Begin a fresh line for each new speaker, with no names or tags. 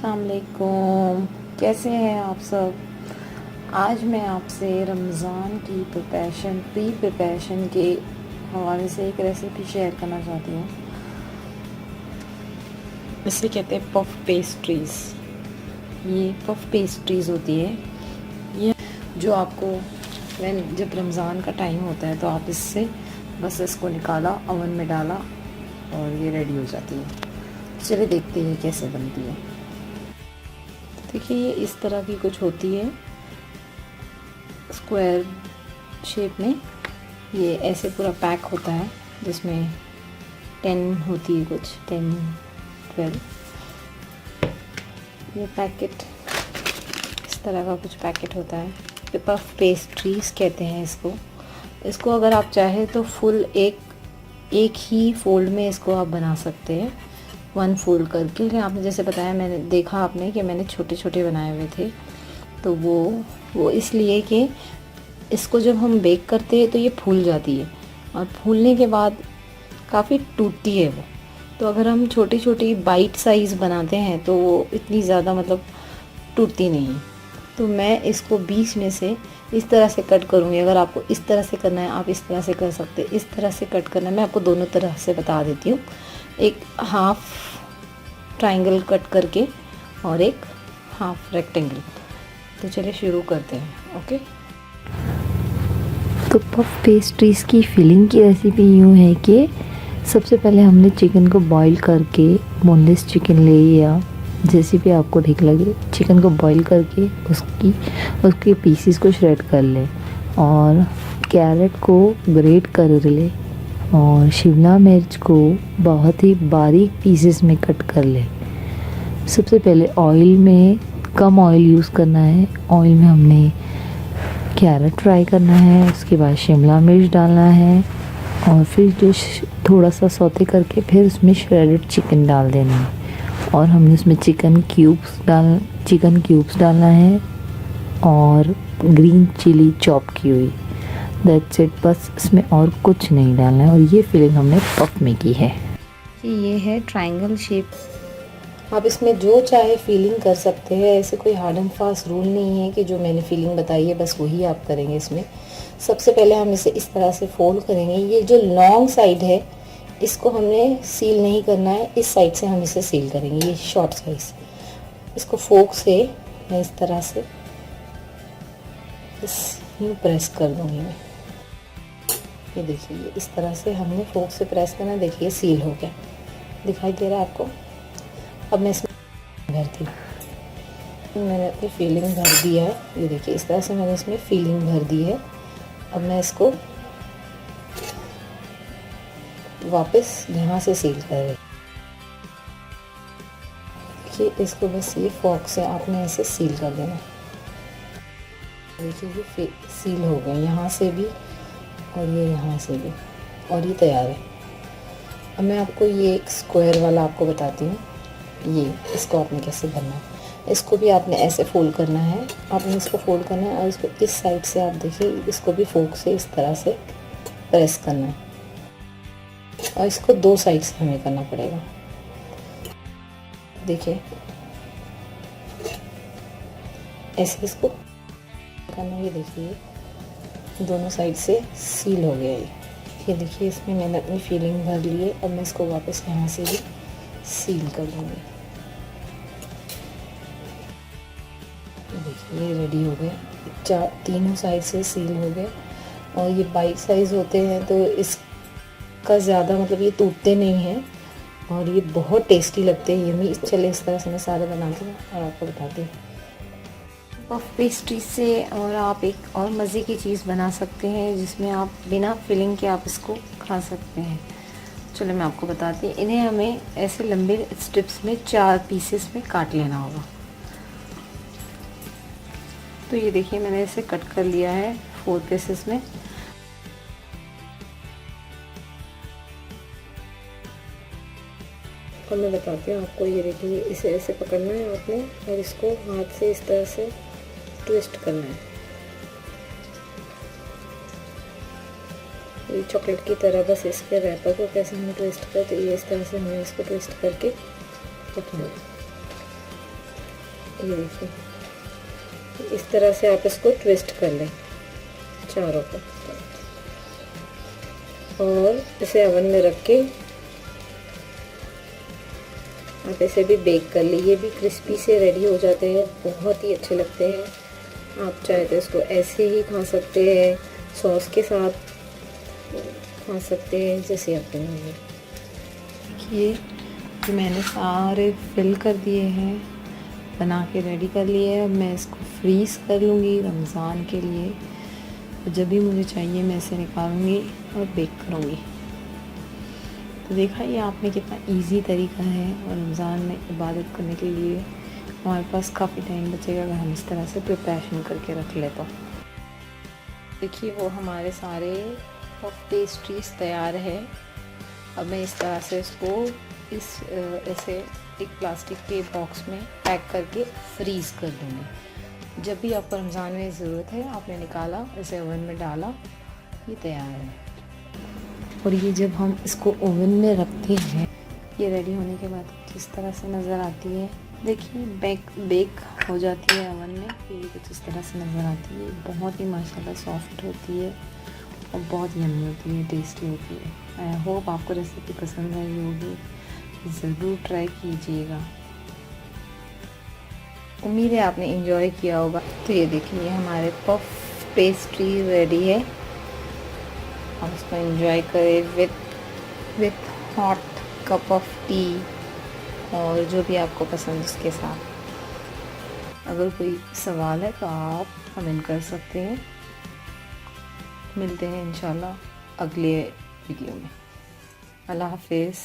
अस्सलाम वालेकुम, कैसे हैं आप सब। आज मैं आपसे रमज़ान की प्री प्रिपरेशन के हवाले से एक रेसिपी शेयर करना चाहती हूँ। इसे कहते हैं पफ पेस्ट्रीज़। ये पफ पेस्ट्रीज़ होती है, ये जो आपको जब रमज़ान का टाइम होता है तो आप इससे बस इसको निकाला, ओवन में डाला और ये रेडी हो जाती है। चलिए देखते हैं कैसे बनती है। देखिए ये इस तरह की कुछ होती है, स्क्वायर शेप में। ये ऐसे पूरा पैक होता है जिसमें 10 होती है, कुछ 10-12। ये पैकेट इस तरह का कुछ पैकेट होता है। पफ पेस्ट्रीज कहते हैं इसको अगर आप चाहे तो फुल एक ही फोल्ड में इसको आप बना सकते हैं, वन फोल्ड करके। लेकिन आपने जैसे बताया, मैंने देखा आपने कि मैंने छोटे छोटे बनाए हुए थे, तो वो इसलिए कि इसको जब हम बेक करते हैं तो ये फूल जाती है और फूलने के बाद काफ़ी टूटती है वो। तो अगर हम छोटी छोटी बाइट साइज़ बनाते हैं तो वो इतनी ज़्यादा टूटती नहीं। तो मैं इसको बीच में से इस तरह से कट करूँगी। अगर आपको इस तरह से करना है आप इस तरह से कर सकते हैं, इस तरह से कट करना है। मैं आपको दोनों तरह से बता देती हूँ, एक हाफ ट्रायंगल कट करके और एक हाफ रेक्टेंगल। तो चलिए शुरू करते हैं। ओके,
तो पफ पेस्ट्रीज़ की फिलिंग की रेसिपी यूँ है कि सबसे पहले हमने चिकन को बॉईल करके, बोनलेस चिकन ले या जैसे भी आपको ठीक लगे, चिकन को बॉईल करके उसके पीसेस को श्रेड कर ले और कैरेट को ग्रेट कर ले और शिमला मिर्च को बहुत ही बारीक पीसेस में कट कर ले। सबसे पहले ऑयल में कम ऑयल यूज़ करना है। ऑयल में हमने कैरेट फ्राई करना है, उसके बाद शिमला मिर्च डालना है और फिर जो थोड़ा सा सौते करके फिर उसमें श्रेडेड चिकन डाल देना है और हमने उसमें चिकन क्यूब्स डालना है और ग्रीन चिली चॉप की हुई। दैट्स इट, बस इसमें और कुछ नहीं डालना है। और ये फिलिंग हमने पफ में की है।
ये है ट्रायंगल शेप। आप इसमें जो चाहे फीलिंग कर सकते हैं, ऐसे कोई हार्ड एंड फास्ट रूल नहीं है कि जो मैंने फीलिंग बताई है बस वही आप करेंगे। इसमें सबसे पहले हम इसे इस तरह से फोल्ड करेंगे। ये जो लॉन्ग साइड है इसको हमने सील नहीं करना है, इस साइड से हम इसे सील करेंगे। ये शॉर्ट साइज, इसको फोक से मैं इस तरह से यूँ प्रेस कर दूँगी मैं। ये देखिए, ये इस तरह से हमने फोक से प्रेस करना। देखिए सील हो गया, दिखाई दे रहा है आपको। अब मैं इसमें भरती हूँ। मैंने अपनी फीलिंग भर दिया है। ये देखिए इस तरह से मैंने इसमें फीलिंग भर दी है। अब मैं इसको वापस यहाँ से सील कर रही। देखिए इसको बस ये फोक से आपने ऐसे सील कर देना। देखिए ये सील हो गए यहाँ से भी और ये यहाँ से भी, और ये तैयार है। अब मैं आपको ये एक स्क्वायर वाला आपको बताती हूँ। ये इसको आपने कैसे भरना है। इसको भी आपने ऐसे फोल्ड करना है, आपने इसको फोल्ड करना है और इसको इस साइड से आप देखिए, इसको भी फोक से इस तरह से प्रेस करना है और इसको दो साइड से हमें करना पड़ेगा। देखिए ऐसे इसको करना। ये देखिए दोनों साइड से सील हो गया ये देखिए इसमें मैंने अपनी फीलिंग भर ली है। अब मैं इसको वापस यहाँ से भी सील कर दूँगी। देखिए ये रेडी हो गया, तीनों साइड से सील हो गए। और ये बाइट साइज़ होते हैं तो इसका ज़्यादा ये टूटते नहीं हैं और ये बहुत टेस्टी लगते हैं। यम्मी। चले इस तरह से मैं सारे बनाती हूँ और आपको बताती हूँ। पफ पेस्ट्री से और आप एक और मज़े की चीज़ बना सकते हैं जिसमें आप बिना फिलिंग के आप इसको खा सकते हैं। चलो मैं आपको बताती हूँ। इन्हें हमें ऐसे लंबे स्ट्रिप्स में 4 पीसेस में काट लेना होगा। तो ये देखिए मैंने इसे कट कर लिया है 4 पीसेस में। और मैं बताती हूँ आपको। ये देखिए इसे ऐसे पकड़ना है आपने और इसको हाथ से इस तरह से ट्विस्ट करना है। ये चॉकलेट की तरह बस इसके रैपर को कैसे हम ट्विस्ट करते, ये इस तरह से हमें इसको ट्विस्ट करके रखना है। ये देखिए, इस तरह से आप इसको ट्विस्ट कर लें चारों को, और इसे ओवन में रख के आप इसे भी बेक कर लीजिए। ये भी क्रिस्पी से रेडी हो जाते हैं, बहुत ही अच्छे लगते हैं। आप चाहे तो इसको ऐसे ही खा सकते हैं, सॉस के साथ खा सकते हैं, जैसे आप कहेंगे। देखिए कि मैंने सारे फिल कर दिए हैं, बना के रेडी कर लिए हैं। अब मैं इसको फ्रीज़ कर लूँगी रमज़ान के लिए। जब भी मुझे चाहिए मैं इसे निकालूंगी और बेक करूँगी। तो देखा ये आपने कितना इजी तरीका है, और रमज़ान में इबादत करने के लिए हमारे पास काफ़ी टाइम बचेगा अगर हम इस तरह से प्रिपरेशन करके रख ले। तो देखिए वो हमारे सारे पफ पेस्ट्रीज तैयार है। अब मैं इस तरह से इसको ऐसे एक प्लास्टिक के बॉक्स में पैक करके फ्रीज़ कर दूँगी। जब भी आपको रमज़ान में ज़रूरत है आपने निकाला, इसे ओवन में डाला, ये तैयार है। और ये जब हम इसको ओवन में रखते हैं, ये रेडी होने के बाद जिस तरह से नज़र आती है, देखिए बेक हो जाती है ओवन में, तो ये कुछ इस तरह से नज़र आती है। बहुत ही माशाल्लाह सॉफ्ट होती है और बहुत यम्मी होती है, टेस्टी होती है। आई होप आपको रेसिपी पसंद आई होगी, ज़रूर ट्राई कीजिएगा। उम्मीद है आपने एंजॉय किया होगा। तो ये देखिए हमारे पफ पेस्ट्री रेडी है। आप इसको एंजॉय करें with hot cup of T और जो भी आपको पसंद उसके साथ। अगर कोई सवाल है तो आप कमेंट कर सकते हैं। मिलते हैं इंशाल्लाह अगले वीडियो में। अल्लाह हाफिज़।